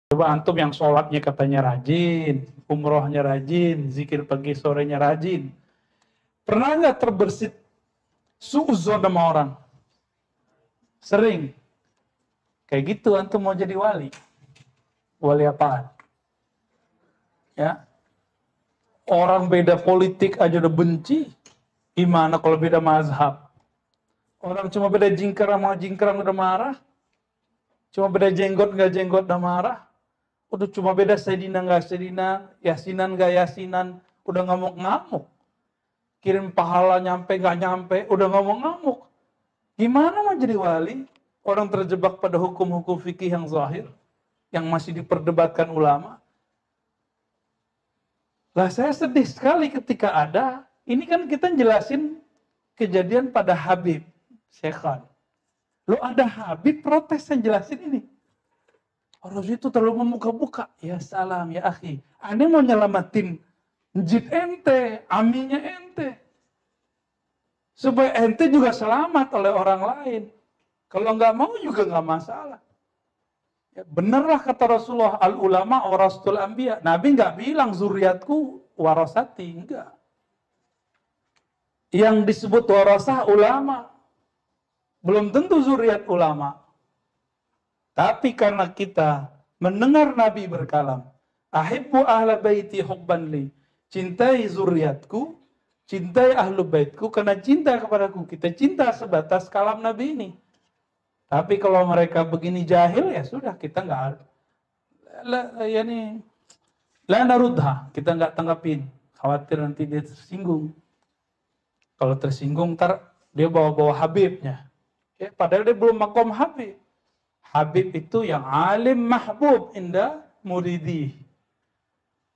Coba antum yang sholatnya katanya rajin, umrohnya rajin, zikir pagi sorenya rajin. Pernah nggak terbersit suuzon sama orang? Sering. Kayak gitu antum mau jadi wali. Wali apaan? Ya. Orang beda politik aja udah benci. Gimana kalau beda mazhab? Orang cuma beda jingkar sama jingkar udah marah. Cuma beda jenggot nggak jenggot udah marah. Udah cuma beda Sayyidina nggak Sayyidina, Yasinan nggak Yasinan, udah ngamuk-ngamuk. Kirim pahala nyampe nggak nyampe, udah ngamuk-ngamuk. Gimana mau jadi wali? Orang terjebak pada hukum-hukum fikih yang zahir, yang masih diperdebatkan ulama. Lah saya sedih sekali ketika ada, ini kan kita jelasin kejadian pada Habib Syekhan. Lo ada Habib protes yang jelasin ini. Orang itu terlalu membuka-buka. Ya salam ya akhi. Anda mau nyelamatin jid ente, aminya ente. Supaya ente juga selamat oleh orang lain. Kalau nggak mau juga nggak masalah. Ya, benarlah kata Rasulullah, al ulama warasatul anbiya. Nabi nggak bilang zuriatku warasati, enggak. Yang disebut warasah ulama. Belum tentu zuriat ulama. Tapi karena kita mendengar Nabi berkalam, ahibbu ahla baiti hubban li. Cintai zuriatku, cintai ahlu baitku karena cinta kepadaku. Kita cinta sebatas kalam Nabi ini. Tapi kalau mereka begini jahil, ya sudah, kita nggak, la narudha, kita nggak tanggapin. Khawatir nanti dia tersinggung. Kalau tersinggung, ntar dia bawa-bawa Habibnya. Ya, padahal dia belum makom Habib. Habib itu yang alim mahbub inda muridi.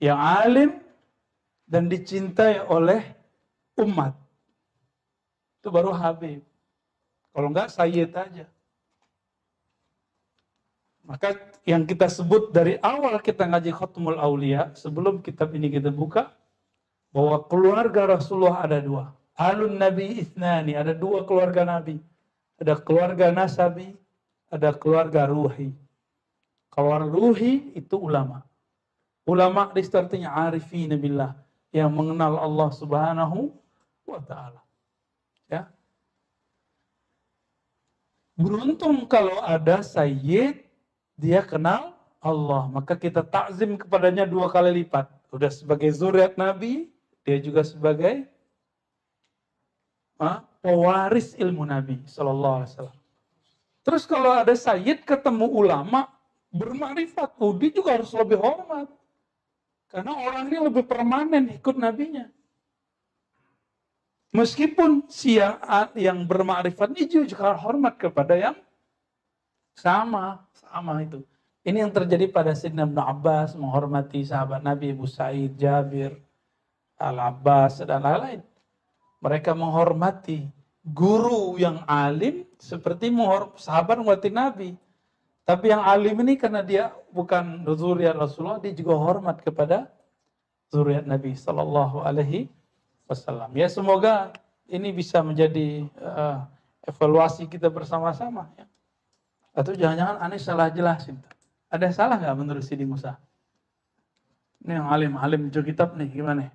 Yang alim dan dicintai oleh umat. Itu baru Habib. Kalau enggak, Sayyid aja. Maka yang kita sebut dari awal kita ngaji Khatmul Aulia, sebelum kitab ini kita buka, bahwa keluarga Rasulullah ada dua. Alun Nabi Ithnani, ada dua keluarga Nabi. Ada keluarga Nasabi, ada keluarga Ruhi. Keluarga Ruhi itu ulama. Ulama di situ artinya arifin billah, yang mengenal Allah Subhanahu wa Ta'ala. Ya. Beruntung kalau ada Sayyid, dia kenal Allah, maka kita takzim kepadanya 2 kali lipat. Udah sebagai zuriat Nabi, dia juga sebagai pewaris ilmu Nabi Sallallahu Alaihi Wasallam. Terus kalau ada Sayyid ketemu ulama bermakrifat, dia juga harus lebih hormat. Karena orang ini lebih permanen ikut nabinya. Meskipun yang bermakrifat ini juga hormat kepada yang sama itu. Ini yang terjadi pada Sayyidina Ibnu Abbas menghormati sahabat Nabi Abu Sa'id, Jabir, Al-Abbas dan lain-lain. Mereka menghormati guru yang alim seperti sahabat menghormati Nabi. Tapi yang alim ini karena dia bukan zuriat Rasulullah, dia juga hormat kepada zuriat Nabi Sallallahu Alaihi Wasallam. Ya, semoga ini bisa menjadi evaluasi kita bersama-sama. Ya. Atau jangan-jangan aneh salah jelasin. Ada salah nggak menurut Sidi Musa? Ini yang alim kitab nih, gimana?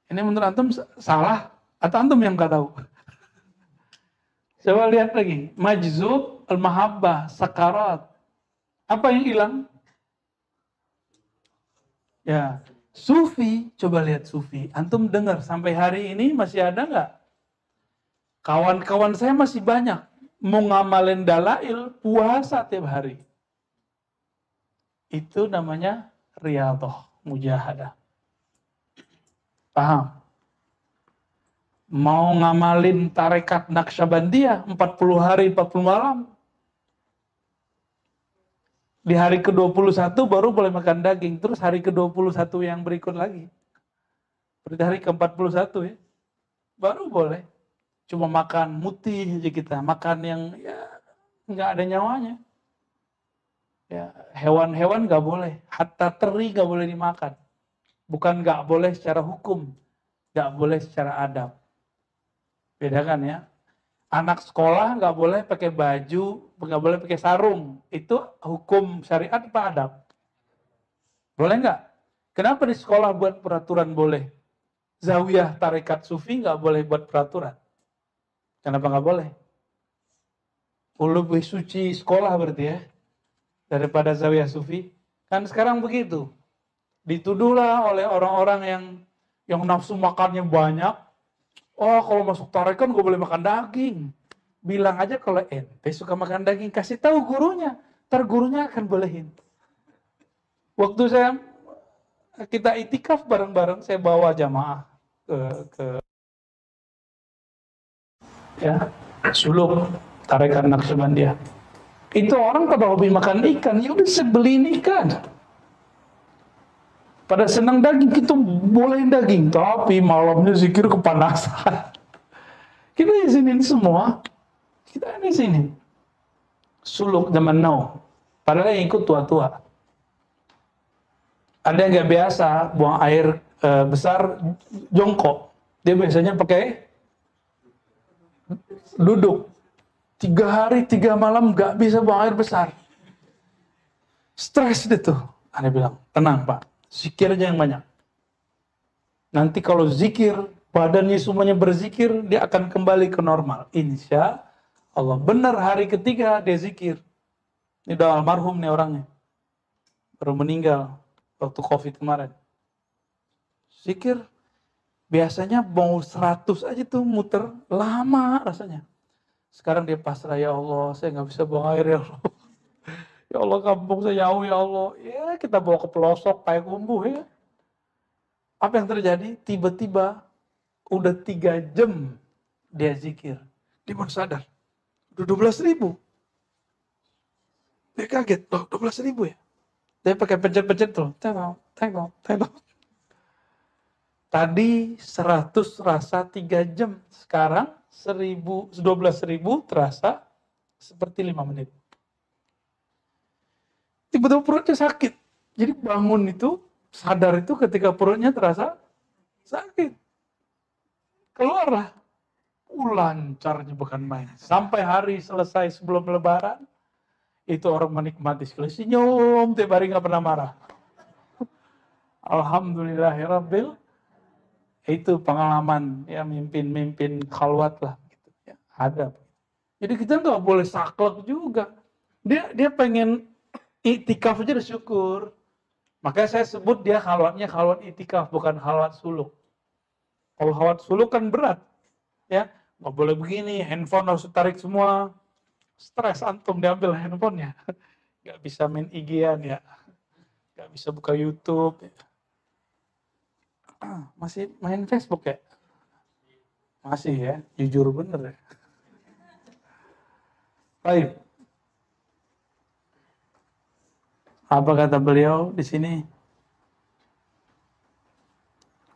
Ini menurut antum salah atau antum yang nggak tahu? Coba lihat lagi. Majzub, al-mahabbah, sakarat. Apa yang hilang? Ya, sufi. Coba lihat sufi. Antum dengar sampai hari ini masih ada nggak? Kawan-kawan saya masih banyak. Mau ngamalin dalail, puasa tiap hari. Itu namanya riyadhah, mujahadah. Paham? Mau ngamalin tarekat Naqsyabandiyah 40 hari 40 malam. Di hari ke-21 baru boleh makan daging. Terus hari ke-21 yang berikut lagi. Berarti hari ke-41 ya. Baru boleh. Cuma makan mutih aja kita. Makan yang ya nggak ada nyawanya. Ya, hewan-hewan nggak boleh. Hatta teri nggak boleh dimakan. Bukan nggak boleh secara hukum. Nggak boleh secara adab. Bedakan ya. Anak sekolah nggak boleh pakai baju, nggak boleh pakai sarung. Itu hukum syariat apa adab? Boleh nggak? Kenapa di sekolah buat peraturan boleh? Zawiyah tarekat sufi nggak boleh buat peraturan. Kenapa nggak boleh? Lebih suci sekolah berarti ya, daripada zawiyah sufi. Kan sekarang begitu. Dituduhlah oleh orang-orang yang nafsu makannya banyak. Oh, kalau masuk tarekat nggak boleh makan daging. Bilang aja kalau ente suka makan daging, kasih tahu gurunya. Ntar gurunya akan bolehin. Waktu kita itikaf bareng-bareng, saya bawa jamaah ke ya Suluk, tarekat Naqsyabandiyah. Itu orang pada hobi makan ikan, ya udah sebeliin ikan. Pada senang daging, kita bolehin daging, tapi malamnya zikir kepanasan. Kita izinin semua, kita izinin. Suluk zaman now, padahal yang ikut tua-tua. Ada yang nggak biasa buang air besar jongkok, dia biasanya pakai duduk. 3 hari 3 malam nggak bisa buang air besar. Stres deh tuh. Anda bilang, tenang Pak, zikir aja yang banyak. Nanti kalau zikir, badannya semuanya berzikir, dia akan kembali ke normal. Insya Allah. Benar hari ketiga dia zikir. Ini udah almarhum nih orangnya. Baru meninggal waktu COVID kemarin. Zikir, biasanya mau 100 aja tuh muter, lama rasanya. Sekarang dia pasrah, ya Allah, saya nggak bisa buang air ya Allah. Ya Allah, kampung saya jauh ya Allah. Ya kita bawa ke pelosok, pakai kumbuh ya. Apa yang terjadi? Tiba-tiba udah 3 jam dia zikir. Dia baru sadar. Udah 12.000. Dia kaget, loh 12.000 ya? Dia pakai pencet-pencet tuh. Tengok. Tadi 100 rasa 3 jam. Sekarang 12.000 terasa seperti 5 menit. Tiba-tiba perutnya sakit. Jadi bangun itu, sadar itu ketika perutnya terasa sakit. Keluarlah. Lancarnya bukan main. Sampai hari selesai sebelum lebaran, itu orang menikmati sekali. Senyum, tiap hari nggak pernah marah. Alhamdulillahirabbil. Itu pengalaman ya, mimpin khalwat lah gitu ya, ada. Jadi kita nggak boleh saklek juga. Dia pengen itikaf aja bersyukur. Makanya saya sebut dia khalwatnya khalwat itikaf, bukan khalwat suluk. Kalau khalwat suluk kan berat, ya nggak boleh begini, handphone harus tarik semua, stres antum diambil handphonenya, nggak bisa main IG-an ya, nggak bisa buka YouTube. Masih main Facebook ya? Masih ya, jujur bener ya. Baik. Apa kata beliau di sini?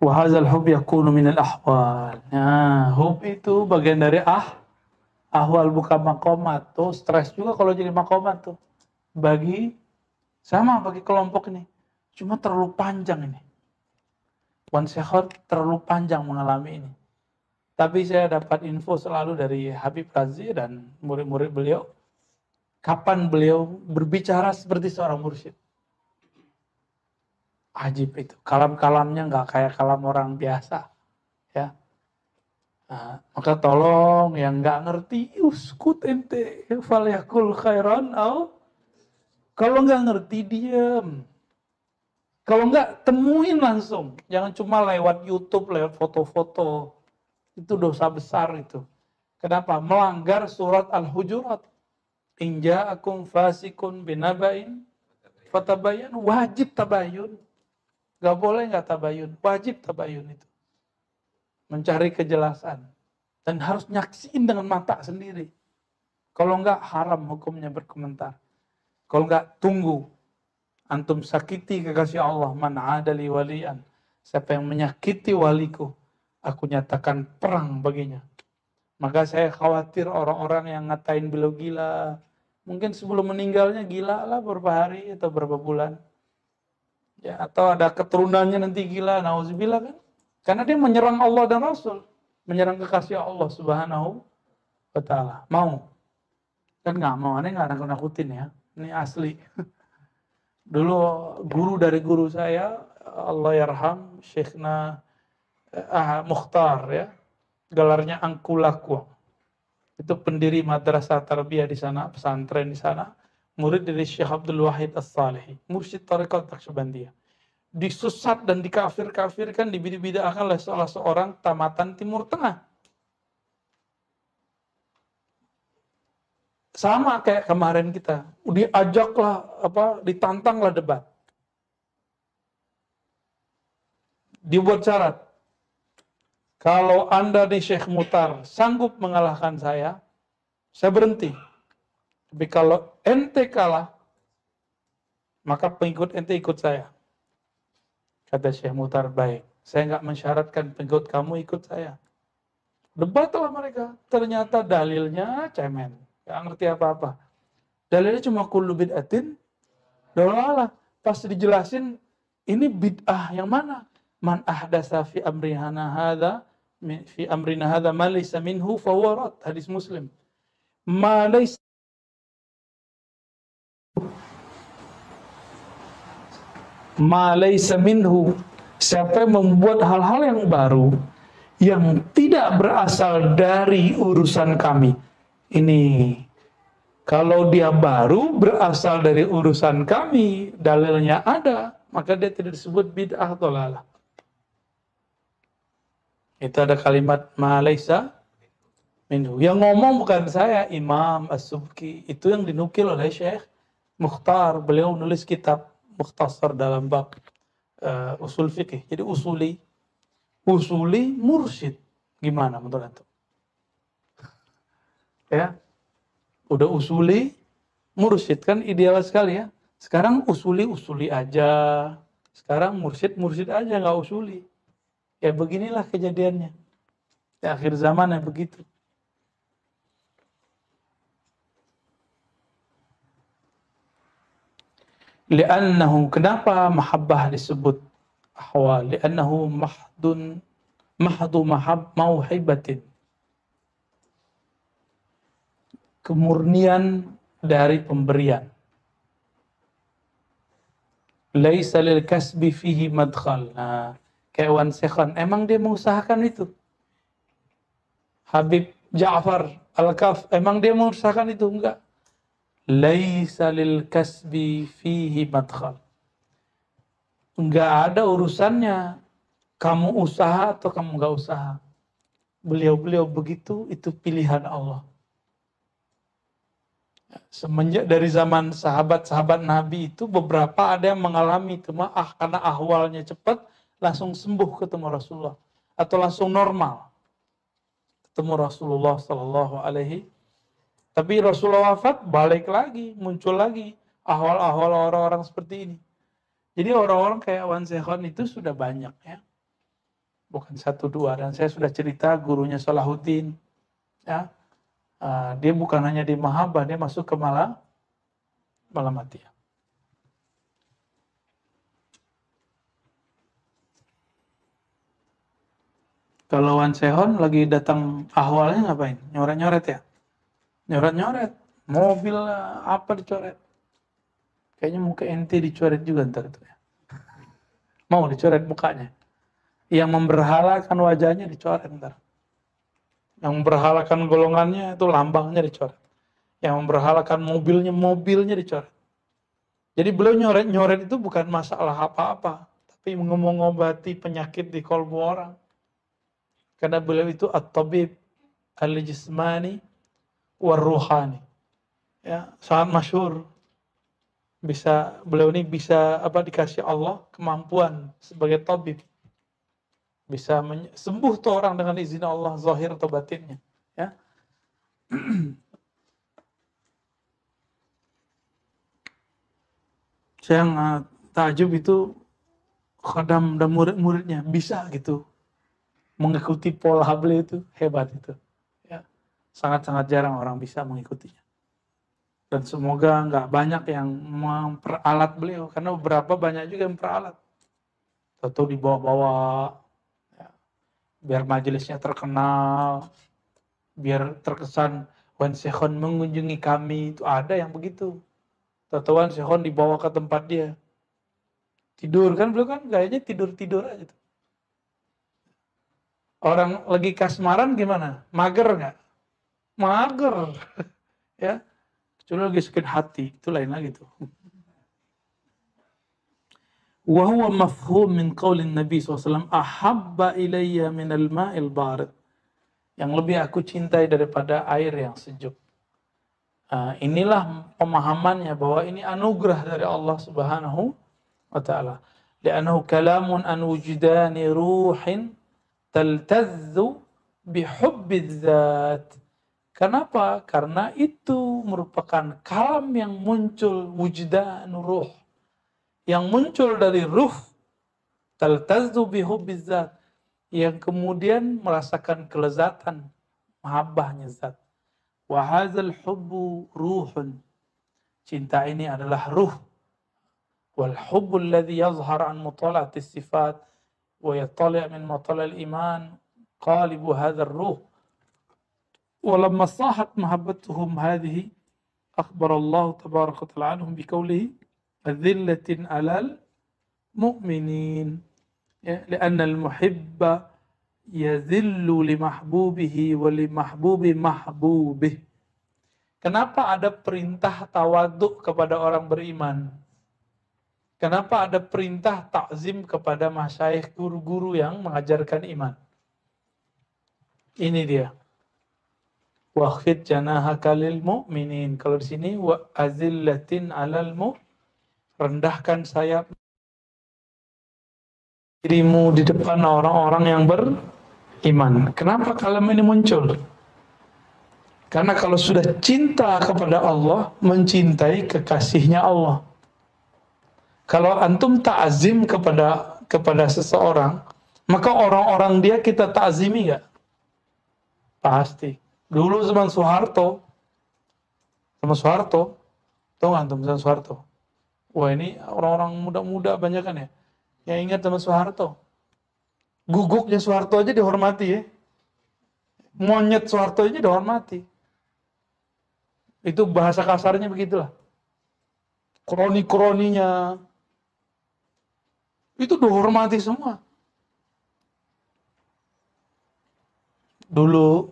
Wa hadzal hub yakunu min al-ahwal. Nah, hub itu bagian dari ahwal, bukan makomat. Tuh stres juga kalau jadi makomat tuh. Bagi kelompok ini. Cuma terlalu panjang ini. Wan Sekhor terlalu panjang mengalami ini. Tapi saya dapat info selalu dari Habib Razi dan murid-murid beliau. Kapan beliau berbicara seperti seorang mursyid. Ajib itu. Kalam-kalamnya nggak kayak kalam orang biasa. Ya. Nah, maka tolong yang nggak ngerti, uskut ente. Falyakul khairan au. Kalau nggak ngerti, diam. Kalau nggak, temuin langsung. Jangan cuma lewat YouTube, lewat foto-foto. Itu dosa besar itu. Kenapa? Melanggar surat Al-Hujurat. In ja'akum fasikun binaba'in fatabayyan. Wajib tabayun. Gak boleh gak tabayun. Wajib tabayun itu. Mencari kejelasan. Dan harus nyaksiin dengan mata sendiri. Kalau enggak, haram hukumnya berkomentar. Kalau enggak, tunggu. Antum sakiti kekasih Allah. Man adali walian. Siapa yang menyakiti waliku, aku nyatakan perang baginya. Maka saya khawatir orang-orang yang ngatain beliau gila. Mungkin sebelum meninggalnya gila lah beberapa hari atau beberapa bulan. Ya, atau ada keturunannya nanti gila, nauzubillah kan. Karena dia menyerang Allah dan Rasul. Menyerang kekasih Allah subhanahu wa ta'ala. Mau? Kan nggak mau, aneh nggak nakut-nakutin ya. Ini asli. Dulu guru dari guru saya, Allah yarham, Syekhna Mukhtar ya, gelarnya Angkulaku. Itu pendiri madrasah tarbiyah di sana, pesantren di sana. Murid dari Syekh Abdul Wahid As-Salihi, mursyid Tariqat Naqsyabandiyah. Disusat dan dikafir-kafirkan, dibid'ah-bid'ahkan oleh salah seorang tamatan Timur Tengah. Sama kayak kemarin kita, diajaklah ditantanglah debat. Dibuat syarat. Kalau Anda nih Syekh Mutar sanggup mengalahkan saya berhenti. Tapi kalau ente kalah, maka pengikut ente ikut saya. Kata Syekh Mutar, baik. Saya nggak mensyaratkan pengikut kamu ikut saya. Debatlah mereka. Ternyata dalilnya cemen. Nggak ngerti apa-apa. Dalilnya cuma kullu bid'atin dolalah. Pas dijelasin, ini bid'ah yang mana? Man ahdasa fi amrina hadza ma laysa minhu fahuwa rad. Hadis Muslim. Ma laysa minhu. Siapa yang membuat hal-hal yang baru yang tidak berasal dari urusan kami. Ini kalau dia baru berasal dari urusan kami, dalilnya ada, maka dia tidak disebut bid'ah dhalalah. Itu ada kalimat ma laysa minhu. Yang ngomong bukan saya, Imam As-Subki. Itu yang dinukil oleh Syekh Mukhtar. Beliau nulis kitab mukhtasar dalam bab usul fikih. Jadi usuli mursyid. Gimana menurut antum? Ya. Udah usuli mursyid kan ideal sekali ya. Sekarang usuli aja. Sekarang mursyid aja, nggak usuli. Ya beginilah kejadiannya. Di akhir zaman ya begitu. Li'annahu, kenapa mahabbah disebut ahwal? Li'annahu mahdu mauhibatin. Kemurnian dari pemberian. Laisa lil kasbi fihi madkhal. Nah, kayak Wan Sekhan, emang dia mengusahakan itu? Habib Ja'far Al-Kaf, emang dia mengusahakan itu? Enggak. Laisa lil kasbi fihi madkhal. Enggak ada urusannya kamu usaha atau kamu enggak usaha. Beliau begitu, itu pilihan Allah. Semenjak dari zaman sahabat-sahabat Nabi itu beberapa ada yang mengalami itu karena ahwalnya cepat langsung sembuh ketemu Rasulullah atau langsung normal ketemu Rasulullah Sallallahu Alaihi. Tapi Rasulullah wafat balik lagi muncul lagi ahwal-ahwal orang-orang seperti ini. Jadi orang-orang kayak Wan Sekhan itu sudah banyak ya, bukan satu dua, dan saya sudah cerita gurunya Salahuddin ya. Dia bukan hanya di mahabbah, dia masuk ke malamatiyah. Kalau Wan Sekhan lagi datang ahwalnya ngapain? Nyoret-nyoret ya? Nyoret-nyoret. Mobil apa dicoret? Kayaknya muka ente dicoret juga ntar itu ya. Mau dicoret mukanya. Yang memberhalakan wajahnya dicoret ntar. Yang memberhalakan golongannya itu lambangnya dicoret. Yang memberhalakan mobilnya dicoret. Jadi beliau nyoret itu bukan masalah apa-apa, tapi mengobati penyakit di kolbu orang. Karena beliau itu at-tabib al-jismani war-ruhani. Ya, sangat masyhur. Beliau ini bisa dikasih Allah kemampuan sebagai tabib. Bisa sembuh tuh orang dengan izin Allah zahir atau batinnya ya. Saya takjub itu khadam dan murid-muridnya bisa gitu mengikuti pola beliau, itu hebat itu ya. Sangat-sangat jarang orang bisa mengikutinya, dan semoga nggak banyak yang memperalat beliau, karena beberapa banyak juga yang memperalat atau dibawa-bawa biar majelisnya terkenal, Biar terkesan Wan Sekhon mengunjungi kami, itu ada yang begitu. Tahu Wan Sekhon dibawa ke tempat dia. Tidur kan, beliau kan kayaknya tidur-tidur aja tuh. Orang lagi kasmaran gimana? Mager nggak? Mager. Ya, kecuali lagi sakit hati, itu lain lagi tuh. Wa huwa mafhum min qaulin Nabi SAW, ahabba ilayya minal ma'il barid. Yang lebih aku cintai daripada air yang sejuk. Inilah pemahamannya bahwa ini anugerah dari Allah Subhanahu wa ta'ala. Li'annahu kalamun an wujudani ruhin taltazzu bihubbiz zat. Kenapa? Karena itu merupakan kalam yang muncul wujdan ruh. Yang muncul dari ruh taltazzu bihubbiz zat. Yang kemudian merasakan kelezatan mahabbahnya zat. Wa hadzal hubbu ruhun. Cinta ini adalah ruh. Wal hubbu alladhi yazhar an mutala'ati sifat wa yattali' min mutala'il iman qalibu hadzal ruh. ولما صاحت محبتهم هذه أخبر الله تبارك وتعالى عنهم بقوله أذلة على المؤمنين لأن المحب يذل لمحبوبه ولمحبوب محبوبه. Kenapa ada perintah tawaduk kepada orang beriman? Kenapa ada perintah takzim kepada masyayikh, guru-guru yang mengajarkan iman? Ini dia. Wakhfid janahaka lil mu'minin. Kalau di sini wa azillatin 'alal rendahkan sayap dirimu di depan orang-orang yang beriman. Kenapa kalam ini muncul? Karena kalau sudah cinta kepada Allah, mencintai kekasihnya Allah. Kalau antum ta'zim kepada seseorang, maka orang-orang dia kita ta'zimi enggak? Pasti. Dulu zaman Soeharto, tahu nggak antum zaman Soeharto? Wah, ini orang-orang muda-muda banyak kan ya, yang ingat zaman Soeharto. Guguknya Soeharto aja dihormati ya, monyet Soeharto aja dihormati. Itu bahasa kasarnya begitulah. Kroni-kroninya itu dihormati semua. Dulu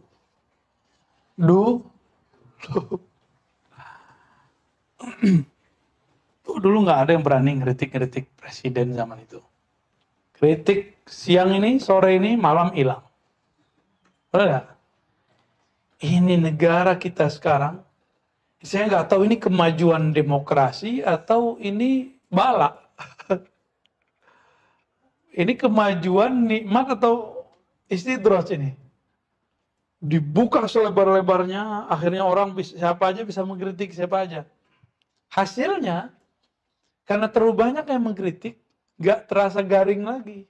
nggak ada yang berani ngeritik presiden zaman itu. Kritik siang ini, sore ini, malam hilang. Benar? Ini negara kita sekarang, saya nggak tahu ini kemajuan demokrasi atau ini bala. Ini kemajuan nikmat atau istidros ini. Dibuka selebar-lebarnya, akhirnya orang siapa aja bisa mengkritik siapa aja. Hasilnya, karena terlalu banyak yang mengkritik, gak terasa garing lagi.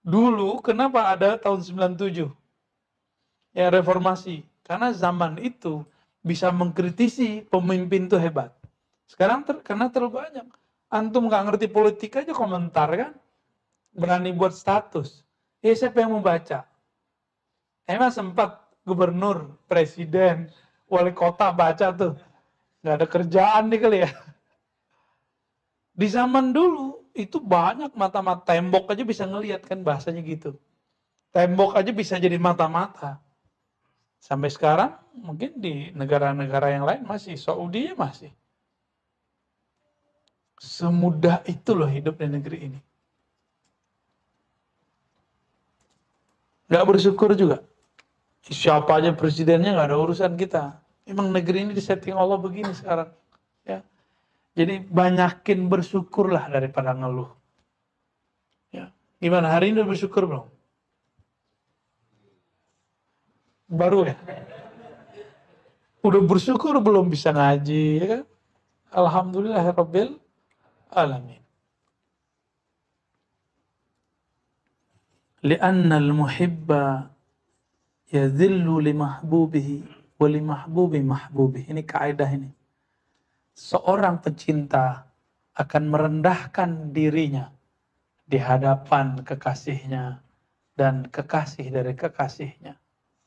Dulu, kenapa ada tahun 97? Ya, reformasi. Karena zaman itu bisa mengkritisi pemimpin itu hebat. Sekarang karena terlalu banyak. Antum gak ngerti politik aja komentar kan? Berani buat status. Siapa yang mau baca? Emang sempat gubernur, presiden, wali kota baca tuh. Gak ada kerjaan nih kali ya. Di zaman dulu itu banyak mata-mata, tembok aja bisa ngelihat kan bahasanya gitu. Tembok aja bisa jadi mata-mata. Sampai sekarang mungkin di negara-negara yang lain masih, Saudi masih. Semudah itu loh hidup di negeri ini. Gak bersyukur juga. Siapa aja presidennya gak ada urusan kita. Emang negeri ini disetting Allah begini sekarang. Ya. Jadi banyakin bersyukurlah daripada ngeluh. Ya. Gimana, hari ini udah bersyukur belum? Baru ya? Udah bersyukur belum bisa ngaji ya kan? Alhamdulillahirabbil alamin. Li'anna al-muhibba yadhillu li mahbubihi wa li mahbubi mahbubihi. Ini kaidah ini. Seorang pecinta akan merendahkan dirinya di hadapan kekasihnya dan kekasih dari kekasihnya.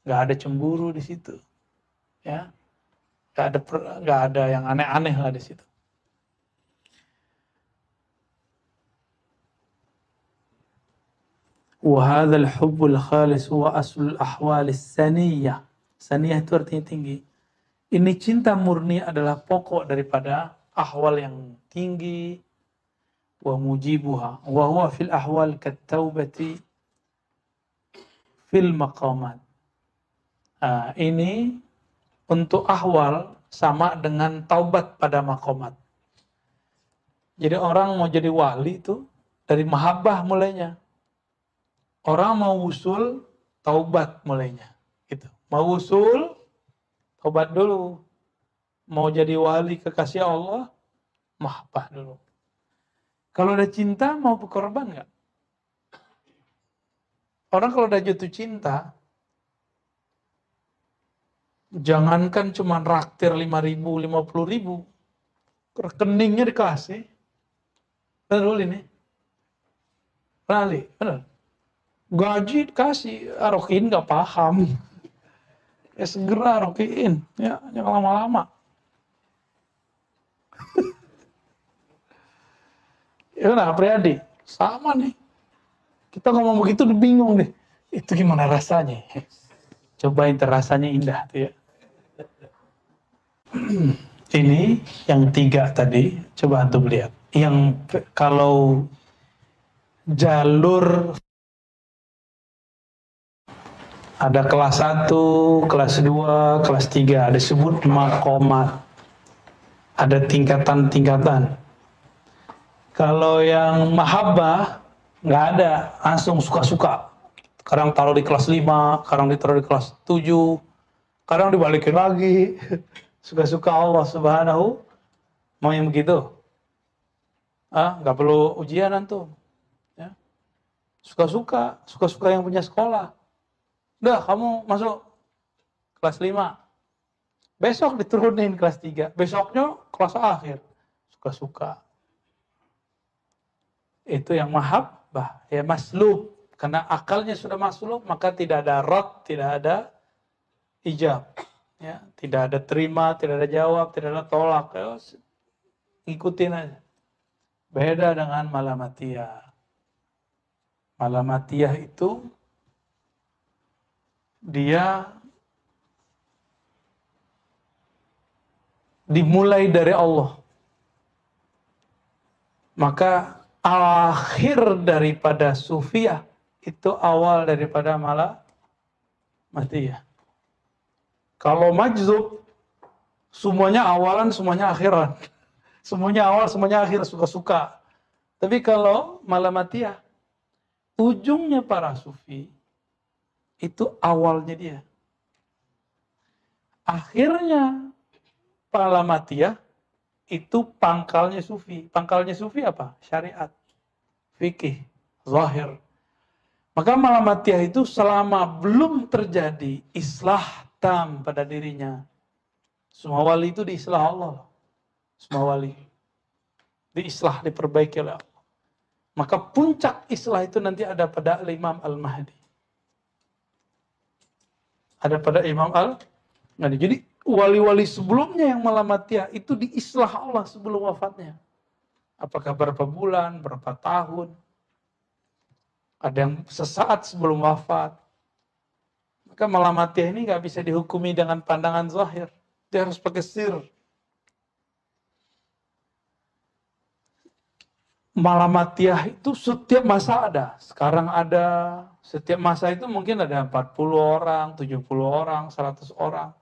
nggak ada cemburu di situ, ya, nggak ada yang aneh-aneh lah di situ. Wahadal hubbul khalis wa aslul ahwalis saniyah. Saniyah itu artinya tinggi. Ini cinta murni adalah pokok daripada ahwal yang tinggi. Wa mujibuha. Wa huwa fil ahwal kattaubati fil maqamat. Nah, ini untuk ahwal sama dengan taubat pada maqamat. Jadi orang mau jadi wali itu dari mahabbah mulainya. Orang mau usul, taubat mulainya. Gitu. Mau usul, taubat dulu. Mau jadi wali kekasih Allah, mahabbah dulu. Kalau udah cinta, mau berkorban nggak? Orang kalau udah jatuh cinta, jangankan cuma raktir 5.000, 50.000, rekeningnya dikasih. Betul ini? Benar. Gaji dikasih, rokiin nggak paham. Ya segera rokiin, ya jangan lama-lama. Ya nah, Priadi, sama nih. Kita ngomong begitu udah bingung deh. Itu gimana rasanya? Cobain terasanya indah tuh ya. Ini yang 3 tadi, coba antum lihat. Yang kalau jalur ada kelas 1, kelas 2, kelas 3, disebut maqamat. Ada tingkatan-tingkatan. Kalau yang mahabbah nggak ada, langsung suka-suka. Kadang taruh di kelas 5, kadang ditaruh di kelas 7, kadang dibalikin lagi. Suka-suka Allah Subhanahu, mau yang begitu. Nggak perlu ujian antum. Ya. Suka-suka yang punya sekolah. Udah, kamu masuk kelas 5. Besok diturunin kelas 3. Besoknya kelas akhir. Suka-suka. Itu yang mahabbah. Ya maslub. Karena akalnya sudah maslub, maka tidak ada rad, tidak ada ijab. Ya, tidak ada terima, tidak ada jawab, tidak ada tolak. Ya, ikutin aja. Beda dengan malamatiyah. Malamatiyah itu dia dimulai dari Allah. Maka akhir daripada sufiyah itu awal daripada malamatiyah. Kalau majzub, semuanya awalan, semuanya akhiran. Semuanya awal, semuanya akhir, suka-suka. Tapi kalau malamatiyah, ujungnya para sufi, itu awalnya dia. Akhirnya malamatiyah, itu pangkalnya sufi. Pangkalnya sufi apa? Syariat, fikih, zahir. Maka malamatiyah itu selama belum terjadi islah tam pada dirinya. Semua wali itu diislah Allah. Semua wali diislah, diperbaiki oleh Allah. Maka puncak islah itu nanti ada pada Imam Al-Mahdi. Ada pada Imam Al-Mahdi. Jadi wali-wali sebelumnya yang malamatiyah itu diislah Allah sebelum wafatnya. Apakah berapa bulan, berapa tahun. Ada yang sesaat sebelum wafat. Maka malamatiyah ini nggak bisa dihukumi dengan pandangan zahir. Dia harus pakai sir. Malamatiyah itu setiap masa ada. Sekarang ada. Setiap masa itu mungkin ada 40 orang, 70 orang, 100 orang.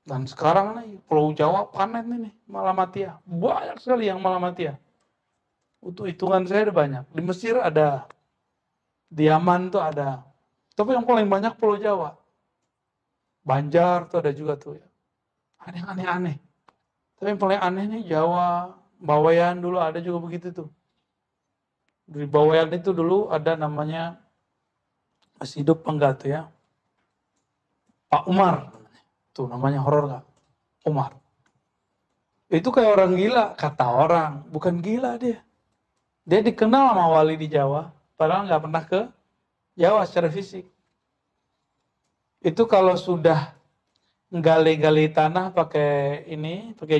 Dan sekarang nih, Pulau Jawa panen ini malamatiyah. Banyak sekali yang malamatiyah. Untuk hitungan saya ada banyak. Di Mesir ada. Di Yaman tuh ada. Tapi yang paling banyak Pulau Jawa. Banjar tuh ada juga tuh ya. Ada yang aneh-aneh. Tapi yang paling aneh nih Jawa, Bawean dulu ada juga begitu tuh. Di Bawean itu dulu ada namanya, masih hidup enggak tuh ya, Pak Umar. Tuh namanya horor gak? Umar. Itu kayak orang gila, kata orang. Bukan gila dia. Dia dikenal sama wali di Jawa, padahal nggak pernah ke Jawa secara fisik. Itu kalau sudah gali-gali tanah pakai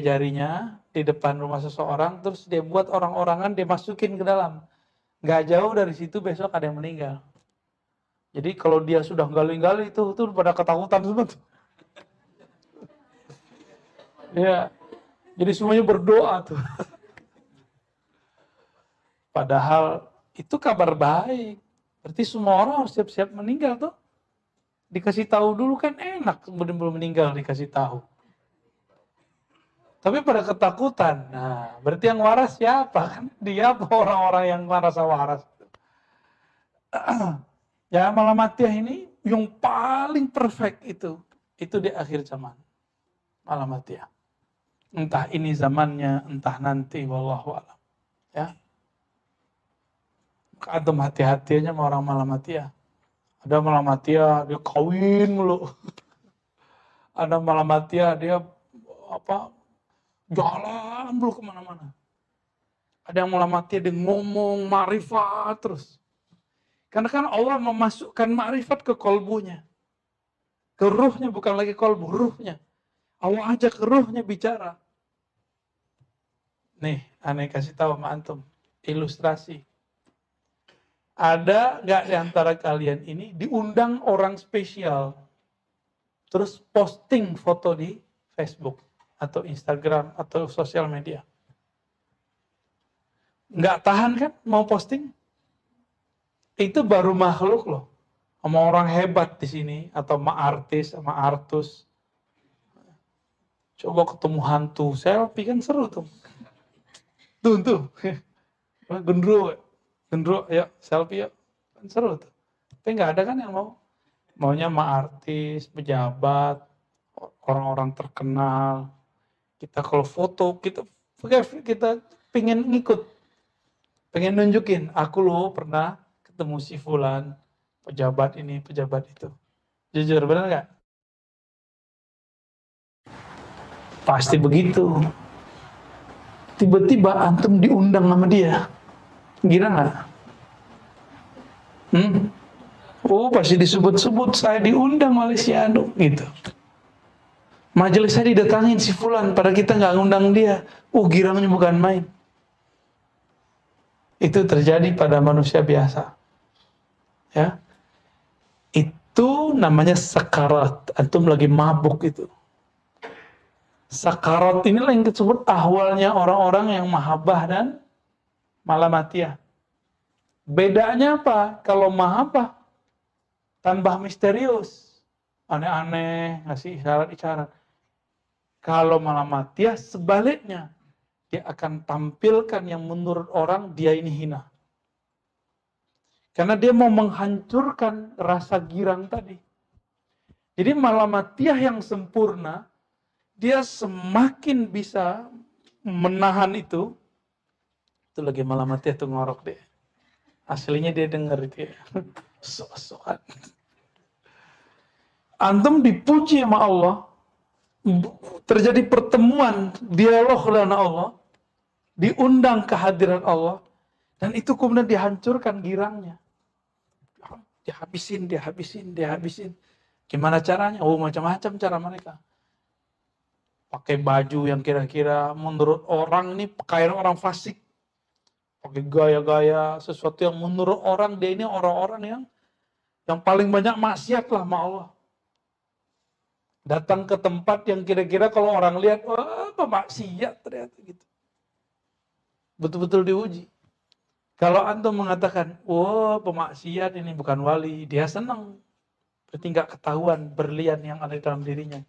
jarinya di depan rumah seseorang, terus dia buat orang-orangan, dia masukin ke dalam. Nggak jauh dari situ besok ada yang meninggal. Jadi kalau dia sudah gali-gali itu pada ketakutan semua tuh. Ya, jadi semuanya berdoa tuh. Padahal itu kabar baik. Berarti semua orang harus siap-siap meninggal tuh. Dikasih tahu dulu kan enak, belum meninggal dikasih tahu. Tapi pada ketakutan. Nah, berarti yang waras siapa kan? Dia apa orang-orang yang merasa waras? Ya, Malamatiyah ini yang paling perfect itu di akhir zaman. Malamatiyah. Entah ini zamannya, entah nanti, wallahu a'lam. Ya. Antum hati-hatinya sama orang Malamatiyah. Ada Malamatiyah dia kawin mulu. Ada Malamatiyah dia jalan mulu kemana-mana. Ada yang Malamatiyah dia ngomong ma'rifat terus. Karena kan Allah memasukkan ma'rifat ke kolbunya. Ke ruhnya, bukan lagi kolbu, ruhnya. Allah ajak ruhnya bicara. Nih, aneh kasih tahu sama antum. Ilustrasi. Ada nggak di antara kalian ini diundang orang spesial, terus posting foto di Facebook atau Instagram atau sosial media? Nggak tahan kan mau posting? Itu baru makhluk loh. Sama orang hebat di sini atau sama artis, sama artus. Coba ketemu hantu, selfie kan seru tuh. Tuh. Gendro, ya selfie ya. Kan seru tuh. Tapi nggak ada kan yang mau. Maunya sama artis, pejabat, orang-orang terkenal. Kita kalau foto, kita pengen ngikut. Pengen nunjukin, aku loh pernah ketemu si Fulan, pejabat ini, pejabat itu. Jujur, benar nggak? Pasti begitu. Tiba-tiba antum diundang sama dia. Gila nggak? Oh, pasti disebut-sebut saya diundang oleh si Anu gitu. Majelis saya didatangin si Fulan, pada kita nggak ngundang dia. Oh, girangnya bukan main. Itu terjadi pada manusia biasa. Ya. Itu namanya sakarat. Antum lagi mabuk itu. Sakarat inilah yang disebut ahwalnya orang-orang yang mahabbah dan malamatiyah. Bedanya apa? Kalau mahabbah tambah misterius, aneh-aneh, ngasih isyarat-isyarat. Kalau malamatiyah sebaliknya, dia akan tampilkan yang menurut orang dia ini hina. Karena dia mau menghancurkan rasa girang tadi. Jadi malamatiyah yang sempurna, dia semakin bisa menahan itu. Itu lagi malamatiyah tuh ngorok deh. Aslinya dia denger itu ya. Sok-sokan. Antum dipuji sama Allah, terjadi pertemuan, dialog dengan Allah, diundang kehadiran Allah, dan itu kemudian dihancurkan girangnya. Dihabisin. Gimana caranya? Oh, macam-macam cara mereka. Pakai baju yang kira-kira menurut orang ini pakaian orang fasik. Pakai gaya-gaya sesuatu yang menurut orang dia ini orang-orang yang paling banyak maksiat lah sama Allah. Datang ke tempat yang kira-kira kalau orang lihat, wah, maksiat ternyata gitu. Betul-betul diuji. Kalau antum mengatakan, wah, pemaksiat ini bukan wali, dia senang. Berarti nggak ketahuan berlian yang ada di dalam dirinya.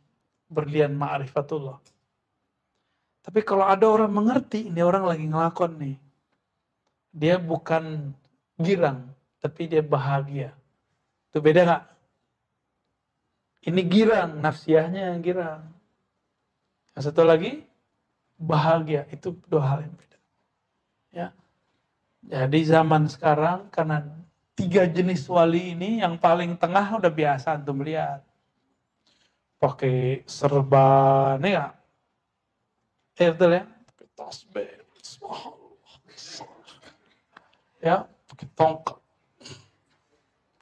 Berlian ma'rifatullah. Tapi kalau ada orang mengerti, ini orang lagi ngelakon nih. Dia bukan girang, tapi dia bahagia. Itu beda nggak? Ini girang, nafsiyahnya yang girang. Yang satu lagi, bahagia. Itu dua hal yang beda. Ya. Jadi zaman sekarang, karena 3 jenis wali ini, yang paling tengah udah biasa antum lihat. Pakai serban, ya. Betul ya? Pakai tasbih. Ya, pakai tongkat.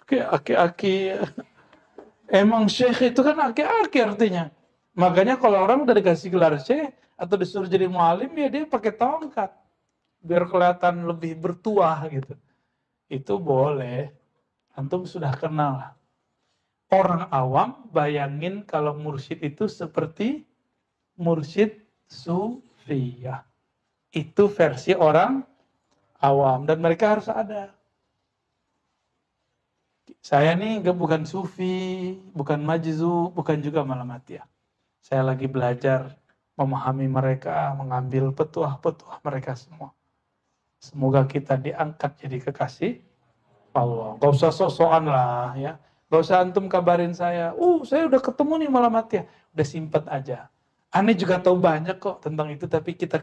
Pakai aki-aki. Emang syekh itu kan aki-aki artinya. Makanya kalau orang udah dikasih gelar syekh atau disuruh jadi mualim, ya dia pakai tongkat biar kelihatan lebih bertuah gitu. Itu boleh. Antum sudah kenal. Orang awam bayangin kalau mursyid itu seperti mursyid sufiyah. Itu versi orang awam dan mereka harus ada. Saya nih bukan sufi, bukan majzu, bukan juga malamatiyah. Saya lagi belajar memahami mereka, mengambil petuah-petuah mereka semua. Semoga kita diangkat jadi kekasih Allah. Gak usah sok-sokan lah ya. Gak usah antum kabarin saya. Saya udah ketemu nih malamatiyah. Udah simpen aja. Aneh juga tahu banyak kok tentang itu, tapi kita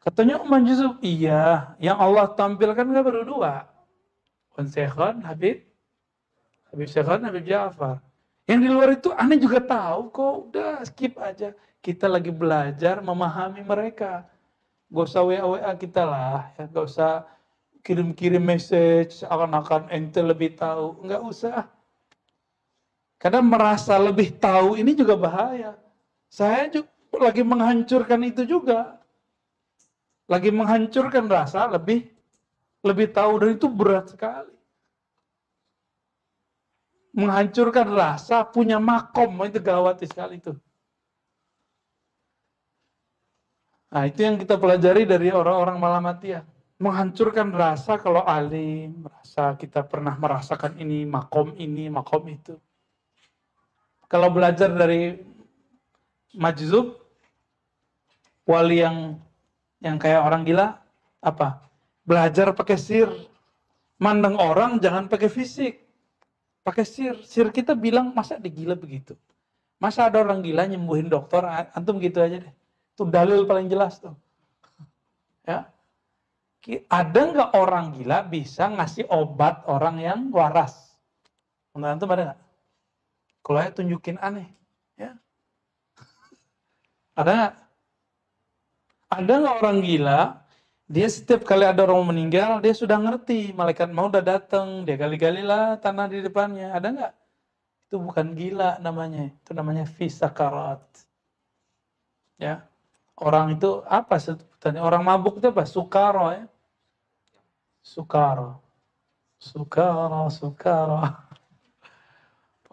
katanya majzu. Iya, yang Allah tampilkan gak baru dua. Syekhon, Habib Syekhon, Habib Ja'far. Yang di luar itu aneh juga tahu kok, udah skip aja. Kita lagi belajar memahami mereka. Gak usah WA kita lah, ya. Gak usah kirim-kirim message akan ente lebih tahu. Nggak usah. Karena merasa lebih tahu ini juga bahaya. Saya juga lagi menghancurkan itu juga. Lagi menghancurkan rasa lebih tahu, dan itu berat sekali. Menghancurkan rasa punya makom, itu gawat sekali itu. Nah, itu yang kita pelajari dari orang-orang malamatiyah. Menghancurkan rasa kalau alim, merasa kita pernah merasakan ini, makom itu. Kalau belajar dari majzub, wali yang kayak orang gila, apa? Belajar pakai sir. Mandang orang jangan pakai fisik. Pakai sir. Sir kita bilang, masa digila begitu? Masa ada orang gila nyembuhin dokter, antum gitu aja deh. Itu dalil paling jelas tuh. Ya. Ada nggak orang gila bisa ngasih obat orang yang waras? Menurut antum ada nggak? Kalau saya tunjukin aneh. Ya. Ada nggak? Ada nggak orang gila? Dia setiap kali ada orang meninggal, dia sudah ngerti. Malaikat maut udah datang, dia gali-gali lah tanah di depannya. Ada nggak? Itu bukan gila namanya. Itu namanya fisakarat. Ya. Orang itu apa sebutannya? Orang mabuk itu apa? Sukaro ya. Sukaro.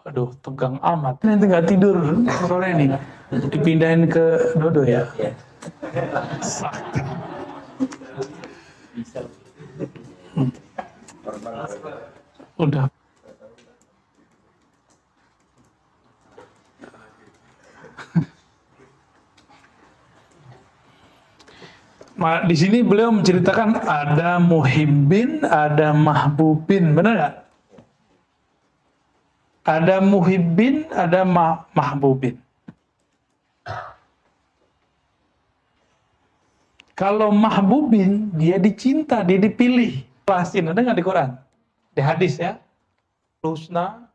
Waduh, tegang amat. Nanti nggak tidur sore ini. Dipindahin ke Dodo ya. Udah. Di sini beliau menceritakan ada muhibbin, ada mahbubin, benar nggak? Ada muhibbin, ada mahbubin. Kalau mahbubin, dia dicinta, dia dipilih. Jelasin, ada nggak di Quran? Di hadis ya. Husna,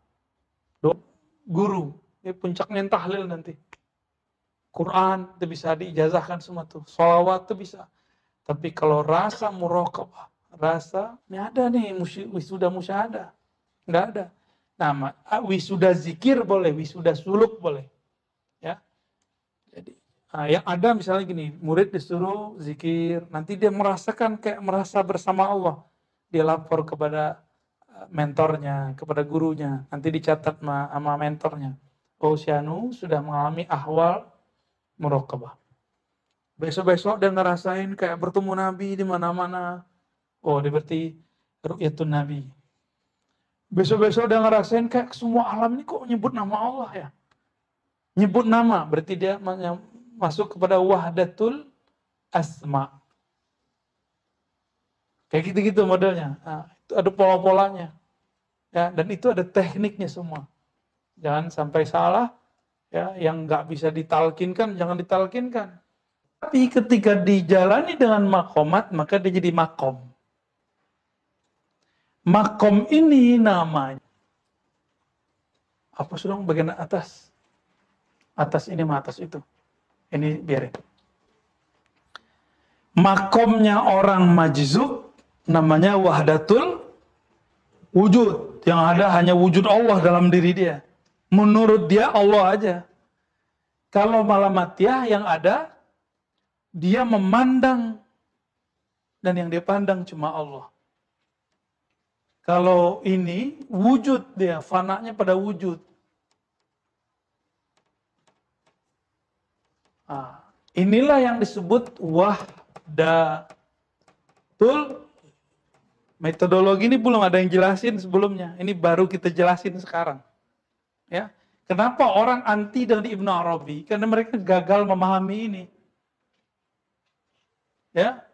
guru. Ini puncaknya tahlil nanti. Quran itu bisa diijazahkan semua tuh. Sholawat itu bisa. Tapi kalau rasa muraqabah, rasa, ini ada nih wisuda musyahadah. Nggak ada. Nama wisuda zikir boleh, wisuda suluk boleh. Ya. Jadi yang ada misalnya gini, murid disuruh zikir, nanti dia merasakan kayak merasa bersama Allah. Dia lapor kepada mentornya, kepada gurunya, nanti dicatat sama mentornya. Oh, Syanu sudah mengalami ahwal muraqabah. Besok-besok dia ngerasain kayak bertemu Nabi di mana-mana. Oh, dia berarti ru'yatun Nabi. Besok-besok dia ngerasain kayak semua alam ini kok nyebut nama Allah ya. Nyebut nama, berarti dia masuk kepada wahdatul asma. Kayak gitu-gitu modelnya. Nah, itu ada pola-polanya. Ya, dan itu ada tekniknya semua. Jangan sampai salah. Ya, yang nggak bisa ditalkinkan, jangan ditalkinkan. Tapi ketika dijalani dengan makomat, maka dia jadi makom. Makom ini namanya. Apa sudah bagian atas? Atas ini sama atas itu. Ini biarin. Makomnya orang majzub namanya wahdatul wujud. Yang ada hanya wujud Allah dalam diri dia. Menurut dia Allah aja. Kalau Malamatiyah yang ada, dia memandang dan yang dia pandang cuma Allah. Kalau ini wujud dia, fananya pada wujud. Nah, inilah yang disebut wahdatul. Metodologi ini belum ada yang jelasin sebelumnya. Ini baru kita jelasin sekarang. Ya, kenapa orang anti dengan Ibnu Arabi? Karena mereka gagal memahami ini. Ya,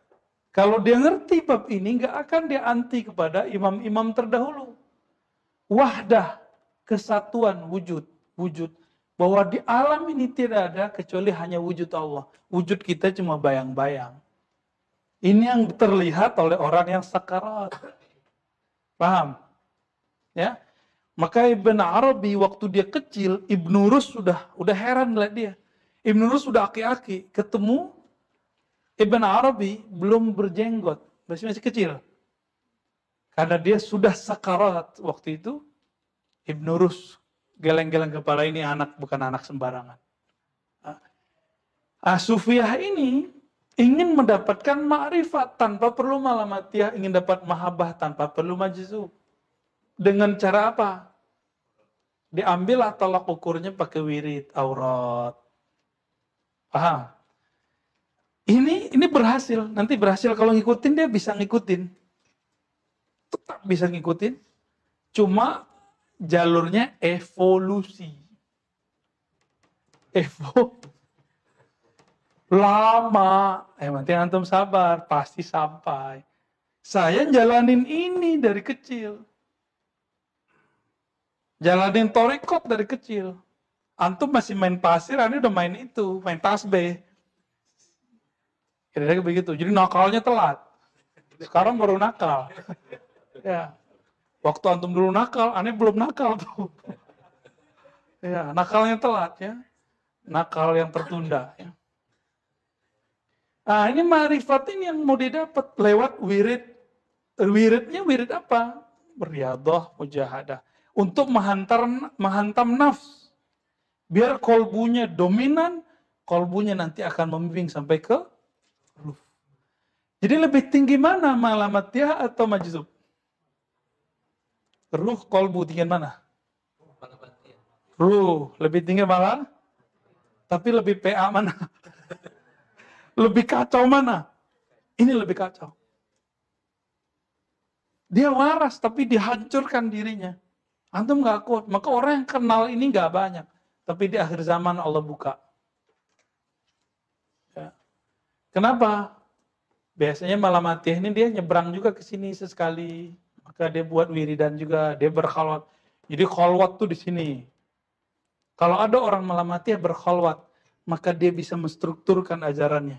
kalau dia ngerti bab ini, nggak akan dia anti kepada imam-imam terdahulu. Wahdah, kesatuan wujud, bahwa di alam ini tidak ada kecuali hanya wujud Allah. Wujud kita cuma bayang-bayang. Ini yang terlihat oleh orang yang sakarat. Paham? Ya. Maka Ibn Arabi waktu dia kecil, Ibnu Rus udah heran lihat dia. Ibnu Rus sudah aki-aki, ketemu Ibn Arabi belum berjenggot, masih kecil. Karena dia sudah sakarat waktu itu, Ibnu Rus geleng-geleng kepala, ini anak bukan anak sembarangan. Sufiyah ini ingin mendapatkan ma'rifat tanpa perlu Malamatiyah, ingin dapat mahabbah tanpa perlu majzub. Dengan cara apa? Diambillah tolak ukurnya pakai wirid, aurat. Paham? Ini berhasil. Nanti berhasil kalau ngikutin, dia bisa ngikutin. Tetap bisa ngikutin. Cuma jalurnya evolusi. Lama. Nanti antum sabar, pasti sampai. Saya jalanin ini dari kecil. Jalanin torikot dari kecil. Antum masih main pasir, ini udah main itu, main tasbih. Kira-kira begitu. Jadi nakalnya telat. Sekarang baru nakal. Ya. Waktu antum dulu nakal, aneh belum nakal tuh. Ya, nakalnya telat ya. Nakal yang tertunda ya. Nah, ini ma'rifat ini yang mau didapat lewat wirid. Wiridnya wirid apa? Riyadhah, mujahadah. Untuk menghantam nafs. Biar kolbunya dominan, kolbunya nanti akan membimbing sampai ke ruh. Jadi lebih tinggi mana, Malamatiyah atau majzub? Ruh, kolbu tinggi mana? Ruh, lebih tinggi malah? Tapi lebih PA mana? Lebih kacau mana? Ini lebih kacau. Dia waras tapi dihancurkan dirinya. Antum gak kuat. Maka orang yang kenal ini gak banyak. Tapi di akhir zaman Allah buka. Ya. Kenapa? Biasanya Malamatiyah ini dia nyebrang juga ke sini sesekali. Maka dia buat wiridan juga. Dia berkhalwat. Jadi khalwat tuh di sini. Kalau ada orang Malamatiyah berkhalwat, maka dia bisa menstrukturkan ajarannya.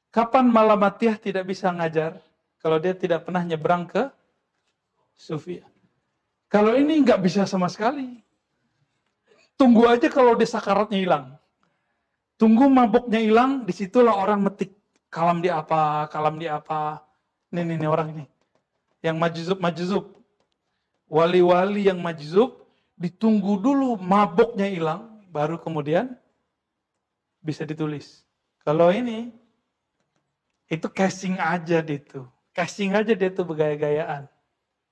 Kapan Malamatiyah tidak bisa ngajar? Kalau dia tidak pernah nyebrang ke Sufiyah. Kalau ini nggak bisa sama sekali. Tunggu aja kalau dia sakaratnya hilang. Tunggu mabuknya hilang, disitulah orang metik. Kalam di apa, kalam di apa. Nih orang ini. Yang majzub. Wali-wali yang majzub, ditunggu dulu mabuknya hilang, baru kemudian bisa ditulis. Kalau ini, itu casing aja dia tuh. Casing aja dia tuh bergaya-gayaan.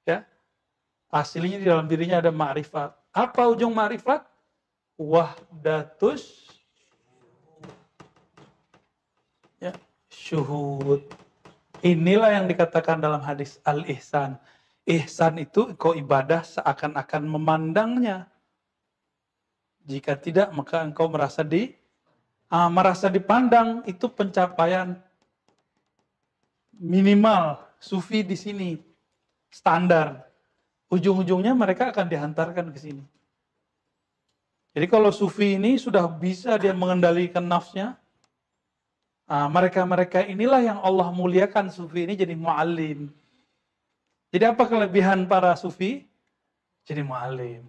Ya. Aslinya di dalam dirinya ada ma'rifat. Apa ujung ma'rifat? Wahdatus ya, syuhud. Inilah yang dikatakan dalam hadis al-ihsan. Ihsan itu engkau ibadah seakan-akan memandangnya. Jika tidak, maka engkau merasa dipandang. Itu pencapaian minimal sufi di sini. Standar. Ujung-ujungnya mereka akan dihantarkan ke sini. Jadi kalau sufi ini sudah bisa dia mengendalikan nafsnya, mereka-mereka inilah yang Allah muliakan sufi ini jadi mu'allim. Jadi apa kelebihan para sufi? Jadi mu'allim.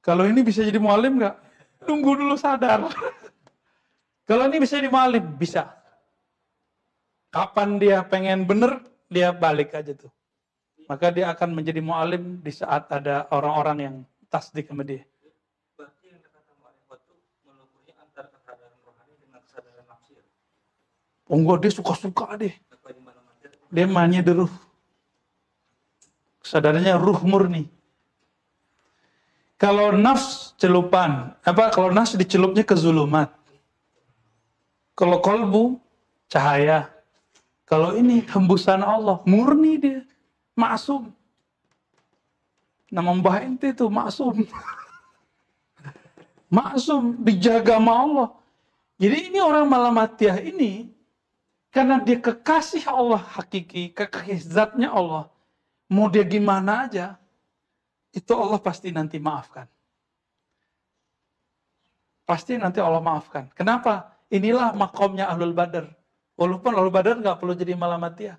Kalau ini bisa jadi mu'allim nggak? Tunggu dulu sadar. Kalau ini bisa jadi mu'allim? Bisa. Kapan dia pengen bener, dia balik aja tuh. maka dia akan menjadi mu'alim di saat ada orang-orang yang tasdik sama dia. Berarti yang dikatakan ma'rifat itu melukuhi antara kesadaran rohani dengan kesadaran nafsi. Enggak, dia suka-suka deh. Apa di mana mana? Dia mainnya di ruh. Kesadarannya ruh murni. Kalau nafs celupan, kalau nafs dicelupnya ke zulumat. Kalau kolbu cahaya. Kalau ini hembusan Allah, murni dia, maksum. Nama mbah ente itu maksum. Maksum, dijaga sama Allah. Jadi ini orang Malamatiyah ini, karena dia kekasih Allah hakiki, kekasih zatnya Allah, mau dia gimana aja, itu Allah pasti nanti maafkan. Pasti nanti Allah maafkan. Kenapa? Inilah makomnya Ahlul Badar. Walaupun Ahlul Badar nggak perlu jadi Malamatiyah.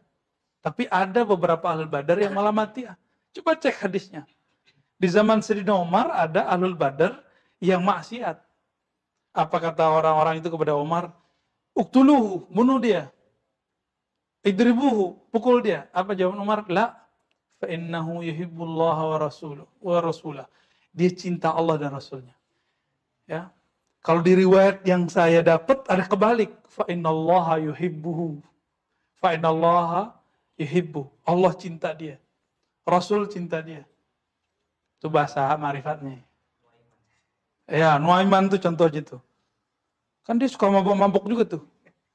Tapi ada beberapa Ahlul Badar yang Malamatiyah. Coba cek hadisnya. Di zaman Sayyidina Umar ada Ahlul Badar yang maksiat. Apa kata orang-orang itu kepada Umar? Uktuluhu, bunuh dia. Idribuhu, pukul dia. Apa jawaban Umar? La, fa innahu yuhibbullaha wa rasulah. Dia cinta Allah dan Rasulnya. Ya. Kalau di riwayat yang saya dapat ada kebalik. Fa innallaha yuhibbuhu. Fa innallaha yuhibbu. Allah cinta dia. Rasul cinta dia. Itu bahasa marifatnya. Ya, Nuaiman tuh contoh gitu. Kan dia suka mabuk-mabuk juga tuh.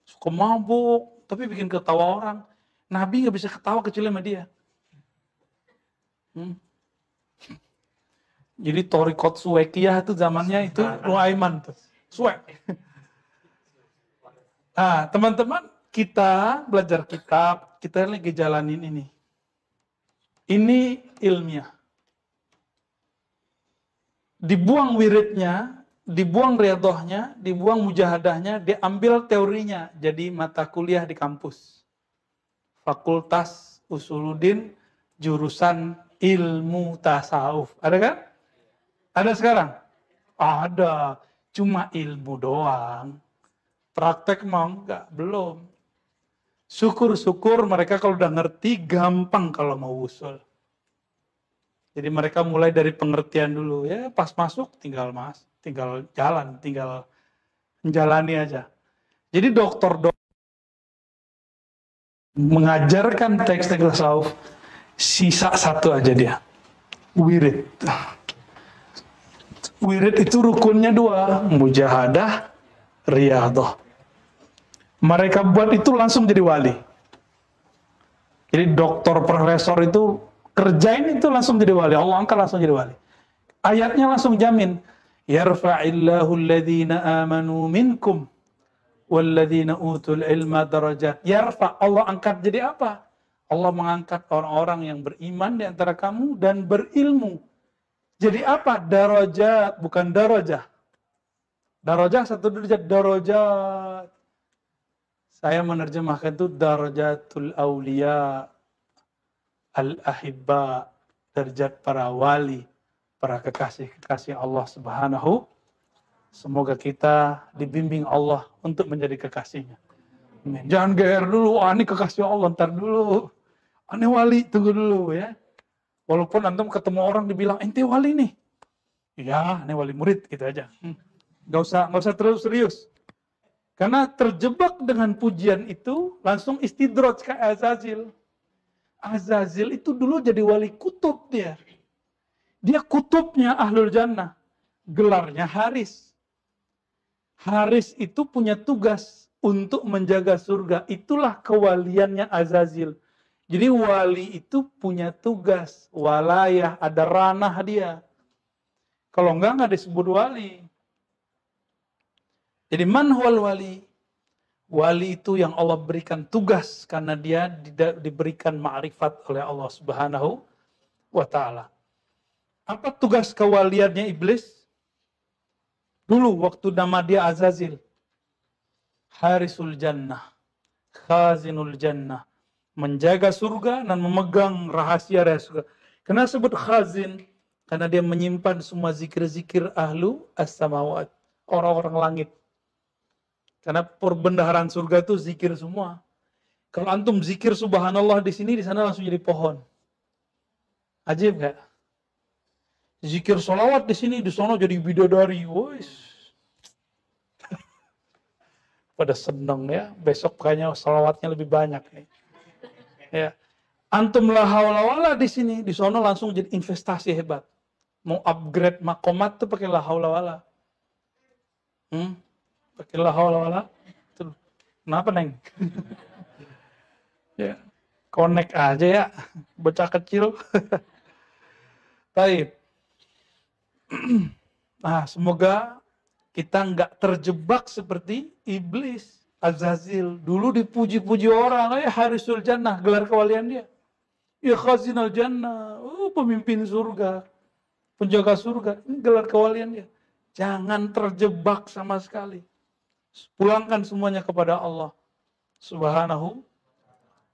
Suka mabuk, tapi bikin ketawa orang. Nabi gak bisa ketawa kecuali sama dia. Jadi Torikot Suwekiyah itu zamannya itu Nuaiman tuh. Suwek. Nah, teman-teman, kita belajar kitab, kita lagi jalanin ini. Ini ilmiah. Dibuang wiridnya, dibuang riyadhahnya, dibuang mujahadahnya, diambil teorinya jadi mata kuliah di kampus. Fakultas Usuluddin, jurusan ilmu tasawuf. Ada kan? Ada sekarang? Ada. Cuma ilmu doang. Praktek mau enggak? Belum. Syukur-syukur mereka kalau udah ngerti, gampang kalau mau usul. Jadi mereka mulai dari pengertian dulu. Ya pas masuk tinggal jalan, tinggal menjalani aja. Jadi dokter mengajarkan teks tasawuf, sisa satu aja dia. Wirid. Wirid itu rukunnya dua, mujahadah, riyadhah. Mereka buat itu langsung jadi wali. Jadi doktor profesor itu kerjain itu langsung jadi wali. Allah angkat langsung jadi wali. Ayatnya langsung jamin. Yarfa'illahu alladhina amanu minkum walladhina utul ilma darajat. Yarfa', Allah angkat jadi apa? Allah mengangkat orang-orang yang beriman di antara kamu dan berilmu. Jadi apa? Darajat, bukan darajah. Darajah satu derajat, darajat. Saya menerjemahkan itu darajatul aulia al-ahibba, derajat para wali, para kekasih-kekasih Allah Subhanahu. Semoga kita dibimbing Allah untuk menjadi kekasihnya. Amin. Jangan GR dulu, ini kekasih Allah, ntar dulu. Ini wali, tunggu dulu ya. Walaupun antum ketemu orang dibilang, ente wali nih. Ya, ini wali murid, gitu aja. Gak usah terlalu serius. Karena terjebak dengan pujian itu, langsung istidroj ke Azazil. Azazil itu dulu jadi wali kutub dia. Dia kutubnya Ahlul Jannah. Gelarnya Haris. Haris itu punya tugas untuk menjaga surga. Itulah kewaliannya Azazil. Jadi wali itu punya tugas. Walayah, ada ranah dia. Kalau enggak disebut wali. Jadi man huwal wali? Wali itu yang Allah berikan tugas karena dia diberikan ma'rifat oleh Allah Subhanahu wa ta'ala. Apa tugas kewaliannya iblis? Dulu waktu nama dia Azazil. Harisul jannah. Khazinul jannah. Menjaga surga dan memegang rahasia-rahasia surga. Kenapa sebut khazin? Karena dia menyimpan semua zikir-zikir ahlu as-samawat. Orang-orang langit. Karena perbendaharaan surga itu zikir semua. Kalau antum zikir subhanallah di sini, di sana langsung jadi pohon. Ajib gak? Zikir sholawat di sini, di sono jadi bidadari. Wis. Pada seneng ya. Besok kayaknya sholawatnya lebih banyak nih. Ya. Antum la haula wala di sini, di sono langsung jadi investasi hebat. Mau upgrade makomat tuh pakai la haula wala. Pakai la haula wala. Tuh. Kenapa, Neng? Ya. Connect aja ya. Bocah kecil. Baik. Nah, semoga kita nggak terjebak seperti iblis, Azazil. Dulu dipuji-puji orang, Harisul Jannah, gelar kewalian dia. Ya Khazinal Jannah, pemimpin surga, penjaga surga, ini gelar kewalian dia. Jangan terjebak sama sekali. Pulangkan semuanya kepada Allah Subhanahu.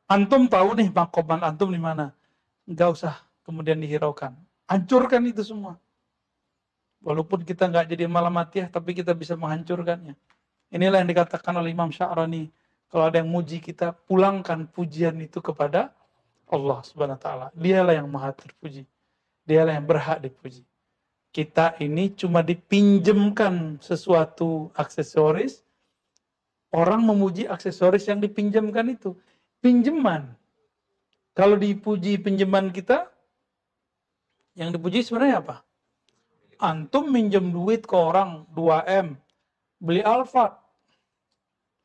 Antum tahu nih makoman antum di mana? Nggak usah kemudian dihiraukan. Hancurkan itu semua. Walaupun kita nggak jadi malamatiyah, tapi kita bisa menghancurkannya. Inilah yang dikatakan oleh Imam Sya'rani. Kalau ada yang muji kita, pulangkan pujian itu kepada Allah Subhanahu wa taala. Dialah yang maha terpuji. Dialah yang berhak dipuji. Kita ini cuma dipinjamkan sesuatu aksesoris. Orang memuji aksesoris yang dipinjamkan itu. Pinjaman. Kalau dipuji pinjaman kita, yang dipuji sebenarnya apa? Antum minjem duit ke orang 2M. Beli Alphard.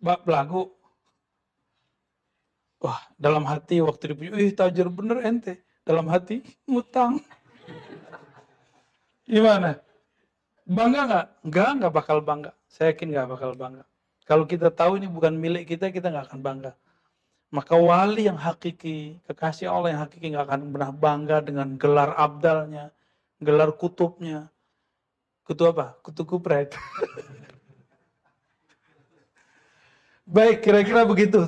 Belagu. Wah, dalam hati waktu dipuji, tajir bener ente. Dalam hati, ngutang. Gimana? Bangga nggak? Nggak bakal bangga. Saya yakin nggak bakal bangga. Kalau kita tahu ini bukan milik kita nggak akan bangga. Maka wali yang hakiki, kekasih Allah yang hakiki nggak akan pernah bangga dengan gelar abdalnya, gelar kutubnya. Kutub apa? Kutub kupret. Baik, kira-kira begitu.